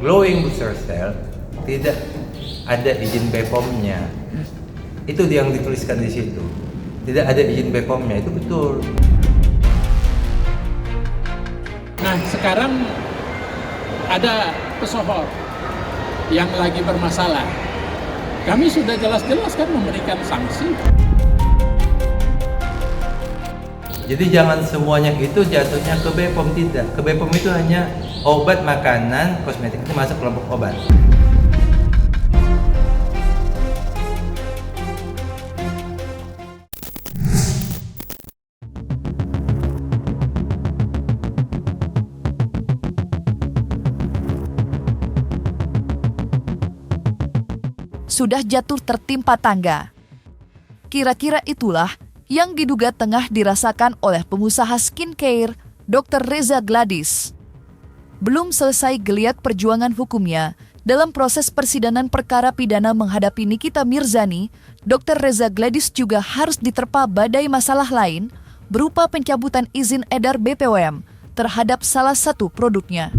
glowing booster cell tidak ada izin BPOM-nya. Itu yang dituliskan di situ. Tidak ada izin BPOM-nya, itu betul. Nah, sekarang ada pesohor yang lagi bermasalah. Kami sudah jelas-jelas kan memberikan sanksi. Jadi jangan semuanya itu jatuhnya ke BPOM, tidak. Ke BPOM itu hanya obat, makanan, kosmetik, itu masuk kelompok obat. Sudah jatuh tertimpa tangga. Kira-kira itulah yang diduga tengah dirasakan oleh pengusaha skincare Dr. Reza Gladys. Belum selesai geliat perjuangan hukumnya, dalam proses persidangan perkara pidana menghadapi Nikita Mirzani, Dr. Reza Gladys juga harus diterpa badai masalah lain berupa pencabutan izin edar BPOM terhadap salah satu produknya.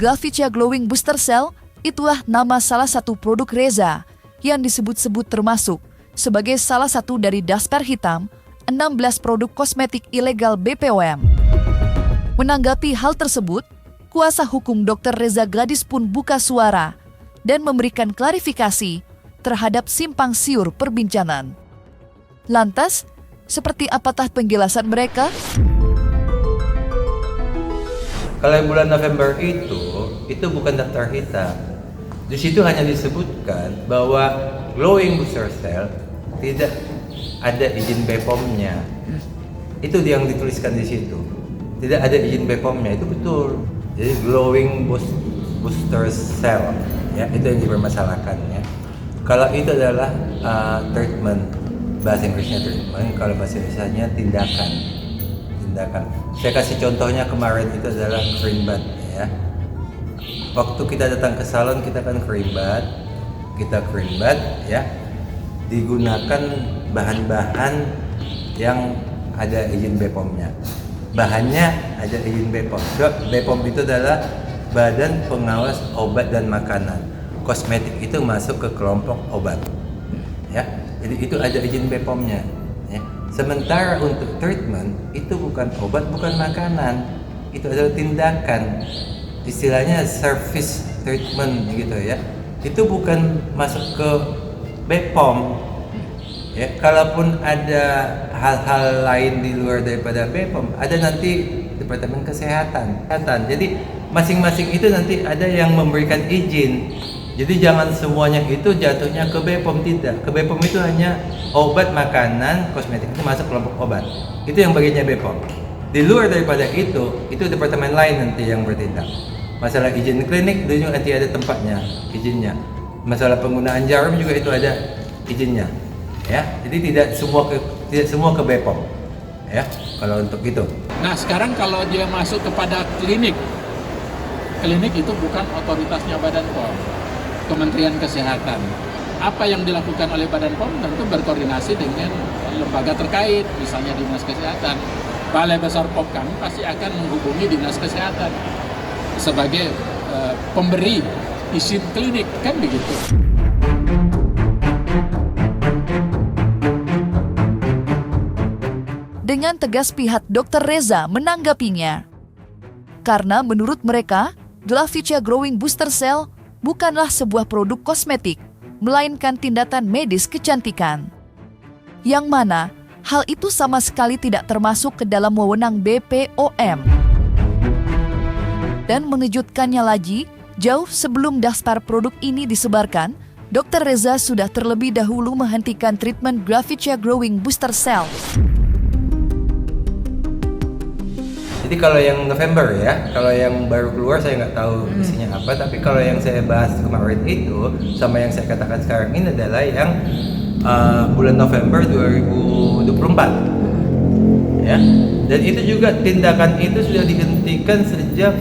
Glavicia Glowing Booster Cell itulah nama salah satu produk Reza yang disebut-sebut termasuk sebagai salah satu dari daftar hitam 16 produk kosmetik ilegal BPOM. Menanggapi hal tersebut, kuasa hukum Dr. Reza Gladys pun buka suara dan memberikan klarifikasi terhadap simpang siur perbincangan. Lantas, seperti apakah penjelasan mereka? Kalau yang bulan November itu bukan daftar hitam. Di situ hanya disebutkan bahwa glowing booster cell tidak ada izin BPOM-nya. Itu yang dituliskan di situ. Tidak ada izin BPOM-nya, itu betul. Jadi glowing booster cell, ya itu yang dipermasalahkan, ya. Kalau itu adalah treatment, bahasa Inggrisnya treatment, kalau bahasa Indonesianya tindakan. Saya kasih contohnya kemarin itu adalah cream bath, ya. Waktu kita datang ke salon kita kan cream bath, ya, digunakan bahan-bahan yang ada izin BPOM-nya. Bahannya ada izin BPOM. BPOM itu adalah Badan Pengawas Obat dan Makanan. Kosmetik itu masuk ke kelompok obat, ya. Jadi itu ada izin BPOM-nya. Ya. Sementara untuk treatment itu bukan obat, bukan makanan, itu adalah tindakan. Istilahnya service treatment gitu, ya. Itu bukan masuk ke BPOM. Ya, kalaupun ada hal-hal lain di luar daripada BPOM, ada nanti Departemen Kesehatan. Jadi masing-masing itu nanti ada yang memberikan izin. Jadi jangan semuanya itu jatuhnya ke BPOM, tidak. Ke BPOM itu hanya obat, makanan, kosmetik, itu masuk kelompok obat. Itu yang bagiannya BPOM. Di luar daripada itu departemen lain nanti yang bertindak. Masalah izin klinik itu nanti ada tempatnya, izinnya. Masalah penggunaan jarum juga itu ada izinnya. Ya, jadi tidak semua ke BPOM. Ya, kalau untuk itu. Nah, sekarang kalau dia masuk kepada klinik itu bukan otoritasnya Badan POM, Kementerian Kesehatan. Apa yang dilakukan oleh Badan POM tentu berkoordinasi dengan lembaga terkait, misalnya Dinas Kesehatan. Balai Besar POM kami pasti akan menghubungi Dinas Kesehatan sebagai pemberi izin klinik, kan begitu. Dengan tegas pihak Dr. Reza menanggapinya. Karena menurut mereka, Glavicia Glowing Booster Cell bukanlah sebuah produk kosmetik, melainkan tindakan medis kecantikan. Yang mana, hal itu sama sekali tidak termasuk ke dalam wewenang BPOM. Dan mengejutkannya lagi, jauh sebelum daftar produk ini disebarkan, Dr. Reza sudah terlebih dahulu menghentikan treatment Glavicia Glowing Booster Cell. Jadi kalau yang November, ya, kalau yang baru keluar saya nggak tahu isinya apa, tapi kalau yang saya bahas kemarin itu sama yang saya katakan sekarang ini adalah yang bulan November 2024, ya. Dan itu juga tindakan itu sudah dihentikan sejak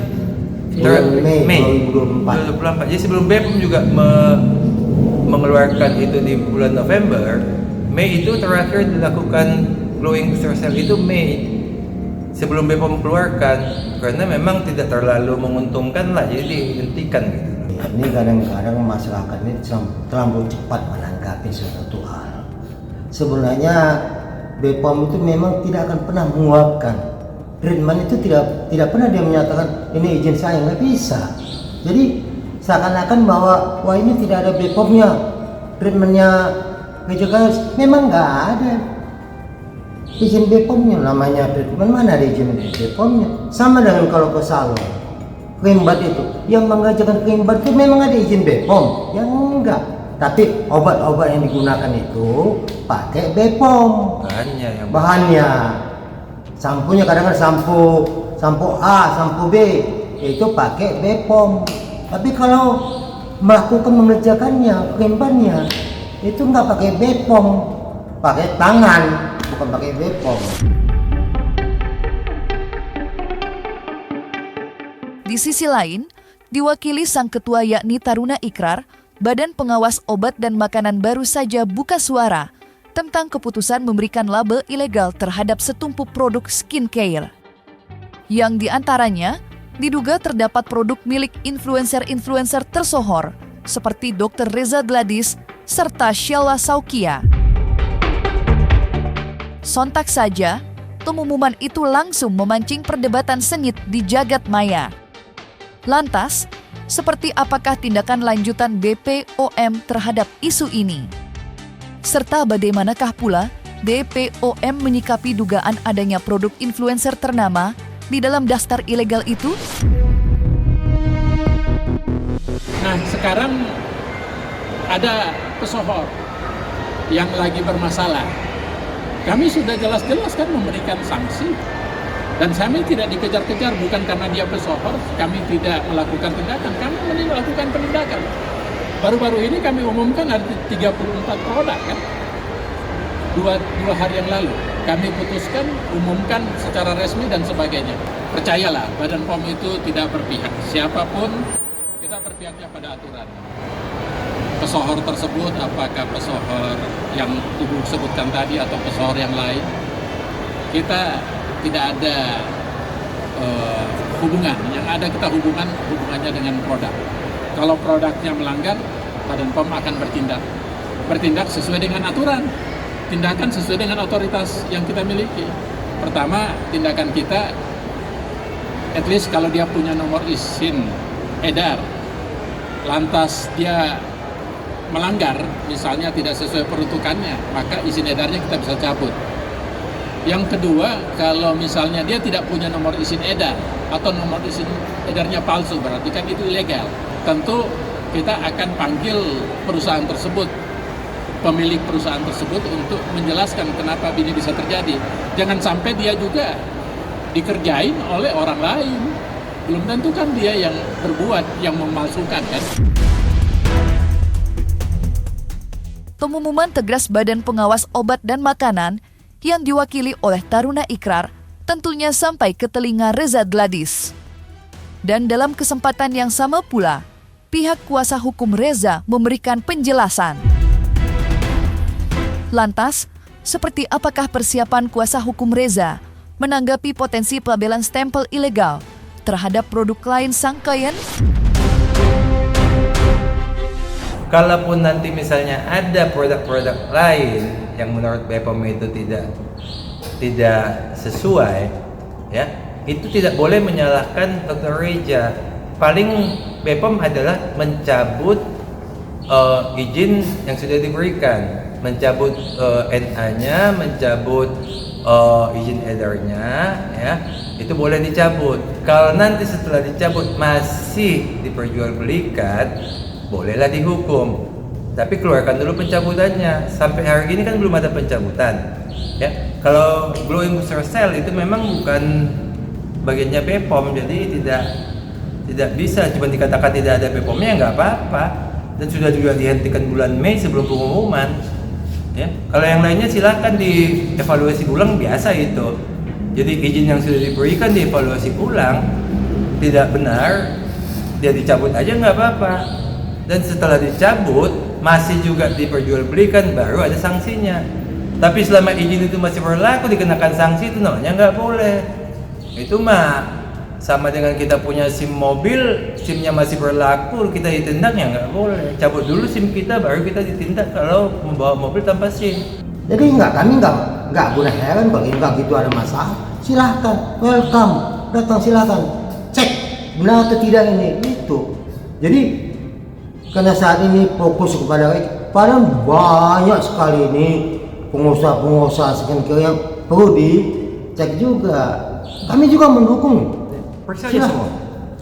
Mei 2024. Jadi sebelum BPOM juga mengeluarkan itu di bulan November, Mei itu terakhir dilakukan glowing booster cell itu Mei. sebelum BPOM keluarkan, karena memang tidak terlalu menguntungkan lah, jadi dihentikan gitu. Ini kadang-kadang masyarakat ini terlalu cepat menanggapi suatu hal. Sebenarnya BPOM itu memang tidak akan pernah menguapkan. Treatment itu tidak pernah dia menyatakan ini izin saya, nggak bisa. Jadi seakan-akan bahwa wah ini tidak ada BPOM-nya, treatmentnya PJKS, memang nggak ada izin BPOM-nya. Namanya treatment mana ada izin BPOM-nya. Sama dengan kalau ke salon, keimbat itu, yang mengajarkan keimbat itu memang ada izin BPOM, yang enggak. Tapi obat-obat yang digunakan itu pakai BPOM. Bahannya, sampunya kadang-kadang sampo A, sampo B, itu pakai BPOM. Tapi kalau melakukan mengerjakannya, keimbannya, itu nggak pakai BPOM, pakai tangan, bukan pakai BPOM. Di sisi lain, diwakili sang ketua yakni Taruna Ikrar, Badan Pengawas Obat dan Makanan baru saja buka suara tentang keputusan memberikan label ilegal terhadap setumpuk produk skincare. Yang diantaranya diduga terdapat produk milik influencer-influencer tersohor seperti Dr. Reza Gladys serta Sheila Saukia. Sontak saja, pengumuman itu langsung memancing perdebatan sengit di jagat maya. Lantas, seperti apakah tindakan lanjutan BPOM terhadap isu ini? Serta bagaimanakah pula BPOM menyikapi dugaan adanya produk influencer ternama di dalam daftar ilegal itu? Nah, sekarang ada pesohor yang lagi bermasalah. Kami sudah jelas-jelas kan memberikan sanksi. Dan kami tidak dikejar-kejar, bukan karena dia pesohor, kami tidak melakukan tindakan, kami melakukan penindakan. Baru-baru ini kami umumkan ada 34 produk kan, dua hari yang lalu. Kami putuskan, umumkan secara resmi dan sebagainya. Percayalah, Badan POM itu tidak berpihak. Siapapun, kita berpihaknya pada aturan. Pesohor tersebut, apakah pesohor yang Ibu sebutkan tadi atau pesohor yang lain, kita tidak ada hubungan. Yang ada kita hubungannya dengan produk. Kalau produknya melanggar, Badan POM akan bertindak sesuai dengan aturan, tindakan sesuai dengan otoritas yang kita miliki. Pertama, tindakan kita, at least kalau dia punya nomor izin edar, lantas dia melanggar, misalnya tidak sesuai peruntukannya, maka izin edarnya kita bisa cabut. Yang kedua, kalau misalnya dia tidak punya nomor izin edar atau nomor izin edarnya palsu, berarti kan itu ilegal. Tentu kita akan panggil perusahaan tersebut, pemilik perusahaan tersebut untuk menjelaskan kenapa ini bisa terjadi. Jangan sampai dia juga dikerjain oleh orang lain. Belum tentu kan dia yang berbuat, yang memalsukan kan. Pengumuman tegas Badan Pengawas Obat dan Makanan yang diwakili oleh Taruna Ikrar tentunya sampai ke telinga Reza Gladys. Dan dalam kesempatan yang sama pula, pihak kuasa hukum Reza memberikan penjelasan. Lantas, seperti apakah persiapan kuasa hukum Reza menanggapi potensi pelabelan stempel ilegal terhadap produk lain sang klien? Kalaupun nanti misalnya ada produk-produk lain yang menurut BPOM itu tidak sesuai, ya, itu tidak boleh menyalahkan Dr. Reza. Paling BPOM adalah mencabut izin yang sudah diberikan, mencabut NA-nya, mencabut izin edarnya, ya, itu boleh dicabut. Kalau nanti setelah dicabut masih diperjualbelikan, bolehlah dihukum, tapi keluarkan dulu pencabutannya. Sampai hari ini kan belum ada pencabutan, ya. Kalau glowing booster cell itu memang bukan bagiannya BPOM, jadi tidak bisa cuma dikatakan tidak ada BPOM-nya, nggak apa-apa. Dan sudah juga dihentikan bulan Mei sebelum pengumuman, ya. Kalau yang lainnya silakan dievaluasi ulang, biasa itu. Jadi izin yang sudah diberikan dievaluasi ulang, tidak benar, dia dicabut aja nggak apa-apa. Dan setelah dicabut, masih juga diperjualbelikan, baru ada sanksinya. Tapi selama izin itu masih berlaku, dikenakan sanksi, itu namanya nggak boleh. Itu mah sama dengan kita punya SIM mobil, SIM-nya masih berlaku, kita ditindak ya nggak boleh. Cabut dulu SIM kita, baru kita ditindak kalau membawa mobil tanpa SIM. Jadi kami nggak boleh heran kalau nggak gitu ada masalah. Silahkan, welcome, datang silahkan. Cek benar atau tidak ini itu. Jadi karena saat ini fokus kepada padahal banyak sekali ini pengusaha-pengusaha skincare yang perlu dicek juga. Kami juga mendukung. Percaya semua.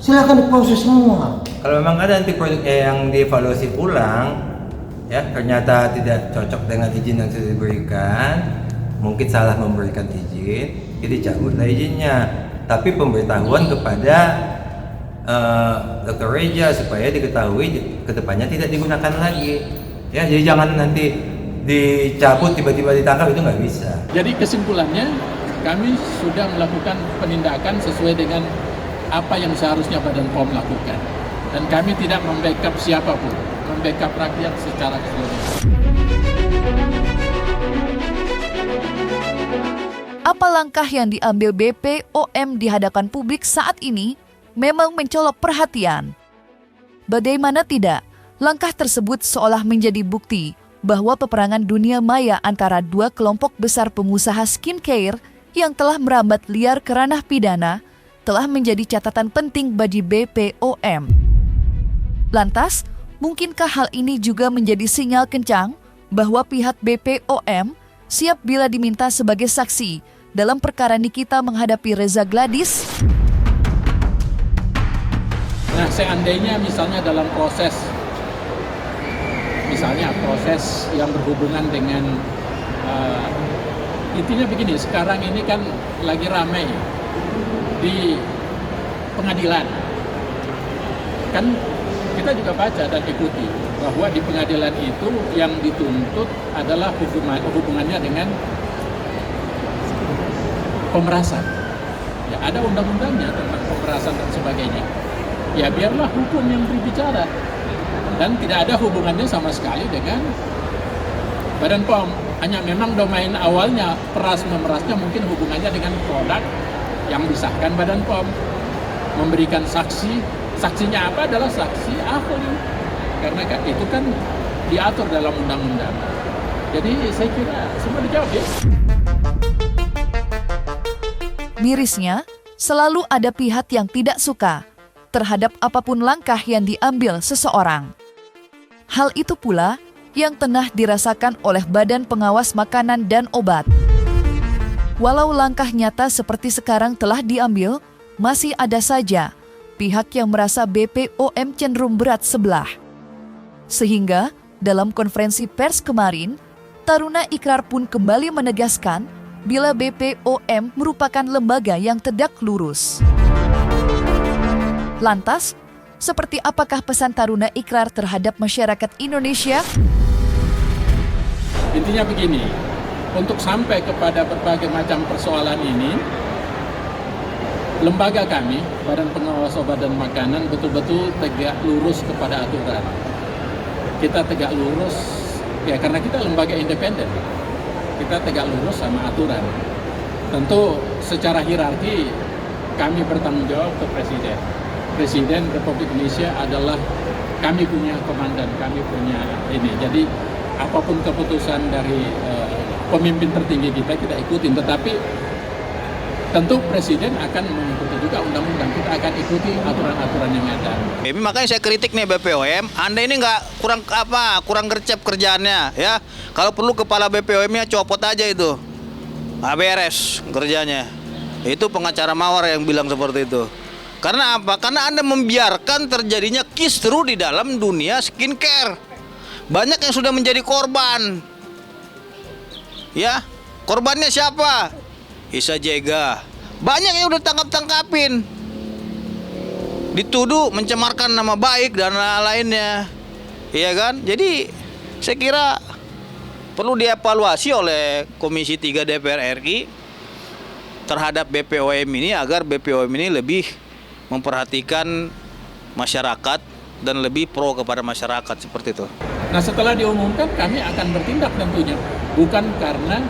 Silakan diproses semua. Kalau memang ada nanti produk yang dievaluasi ulang, ya ternyata tidak cocok dengan izin yang sudah diberikan, mungkin salah memberikan izin, jadi cabutlah izinnya. Tapi pemberitahuan kepada Dr. Reja supaya diketahui kedepannya tidak digunakan lagi. Ya, jadi jangan nanti dicabut tiba-tiba ditangkap, itu nggak bisa. Jadi kesimpulannya, kami sudah melakukan penindakan sesuai dengan apa yang seharusnya Badan POM lakukan. Dan kami tidak membackup siapapun, membackup rakyat secara keseluruhan. Apa langkah yang diambil BPOM di hadapan publik saat ini memang mencolok perhatian. Bagaimana tidak, langkah tersebut seolah menjadi bukti bahwa peperangan dunia maya antara dua kelompok besar pengusaha skincare yang telah merambat liar ke ranah pidana telah menjadi catatan penting bagi BPOM. Lantas, mungkinkah hal ini juga menjadi sinyal kencang bahwa pihak BPOM siap bila diminta sebagai saksi dalam perkara Nikita menghadapi Reza Gladys? Nah, seandainya misalnya dalam proses yang berhubungan dengan intinya begini, sekarang ini kan lagi ramai di pengadilan. Kan kita juga baca dan ikuti bahwa di pengadilan itu yang dituntut adalah hubungannya dengan pemerasan. Ya, ada undang-undangnya tentang pemerasan dan sebagainya. Ya biarlah hukum yang berbicara, dan tidak ada hubungannya sama sekali dengan Badan POM. Hanya memang domain awalnya peras memerasnya mungkin hubungannya dengan produk yang disahkan Badan POM, memberikan saksi. Saksinya apa? Adalah saksi ahli, karena itu kan diatur dalam undang-undang. Jadi saya kira semua dijawab ya. Mirisnya, selalu ada pihak yang tidak suka terhadap apapun langkah yang diambil seseorang. Hal itu pula yang tengah dirasakan oleh Badan Pengawas Makanan dan Obat. Walau langkah nyata seperti sekarang telah diambil, masih ada saja pihak yang merasa BPOM cenderung berat sebelah. Sehingga, dalam konferensi pers kemarin, Taruna Ikrar pun kembali menegaskan bila BPOM merupakan lembaga yang tegak lurus. Lantas, seperti apakah pesan Taruna Ikrar terhadap masyarakat Indonesia? Intinya begini, untuk sampai kepada berbagai macam persoalan ini, lembaga kami, Badan Pengawas Obat dan Makanan, betul-betul tegak lurus kepada aturan. Kita tegak lurus, ya karena kita lembaga independen, kita tegak lurus sama aturan. Tentu secara hierarki, kami bertanggung jawab ke Presiden. Presiden Republik Indonesia adalah kami punya komandan, kami punya ini. Jadi apapun keputusan dari pemimpin tertinggi kita ikutin. Tetapi tentu Presiden akan mengikuti juga undang-undang. Kita akan ikuti aturan-aturan yang ada. Makanya saya kritik nih BPOM. Anda ini kurang gercep kerjaannya ya. Kalau perlu kepala BPOM-nya copot aja itu. Nggak beres kerjanya. Itu pengacara Mawar yang bilang seperti itu. Karena apa? Karena Anda membiarkan terjadinya kisru di dalam dunia skincare. Banyak yang sudah menjadi korban. Ya, korbannya siapa? Isa Jega. Banyak yang udah tangkap-tangkapin. Dituduh mencemarkan nama baik dan lainnya. Iya kan? Jadi saya kira perlu dievaluasi oleh Komisi 3 DPR RI terhadap BPOM ini agar BPOM ini lebih memperhatikan masyarakat dan lebih pro kepada masyarakat seperti itu. Nah setelah diumumkan kami akan bertindak tentunya. Bukan karena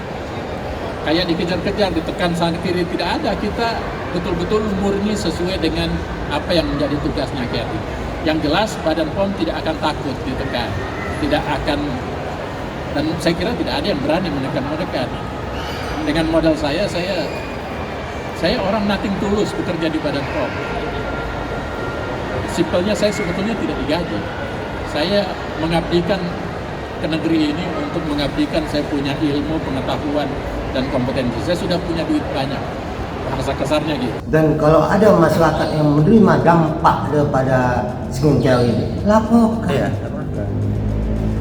kayak dikejar-kejar, ditekan sana kiri, tidak ada. Kita betul-betul murni sesuai dengan apa yang menjadi tugasnya Keti. Yang jelas Badan POM tidak akan takut ditekan, tidak akan, dan saya kira tidak ada yang berani menekan. Dengan modal saya orang nothing tulus bekerja di Badan POM. Simpelnya saya sebetulnya tidak digaji. Saya mengabdikan ke negeri ini untuk mengabdikan saya punya ilmu, pengetahuan, dan kompetensi. Saya sudah punya duit banyak, bahasa kasarnya gitu. Dan kalau ada masyarakat yang menerima dampak daripada skincare ini, laporkan. Iya, laporkan.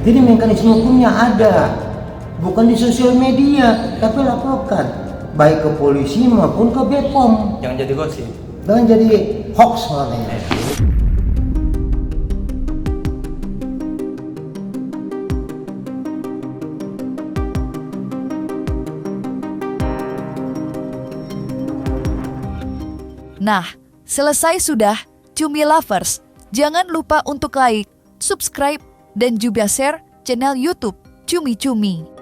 Jadi mekanisme hukumnya ada, bukan di sosial media, tapi laporkan, baik ke polisi maupun ke BPOM. Jangan jadi gosip. Jangan jadi hoax namanya. Nah, selesai sudah, Cumi Lovers. Jangan lupa untuk like, subscribe, dan juga share channel YouTube Cumi Cumi.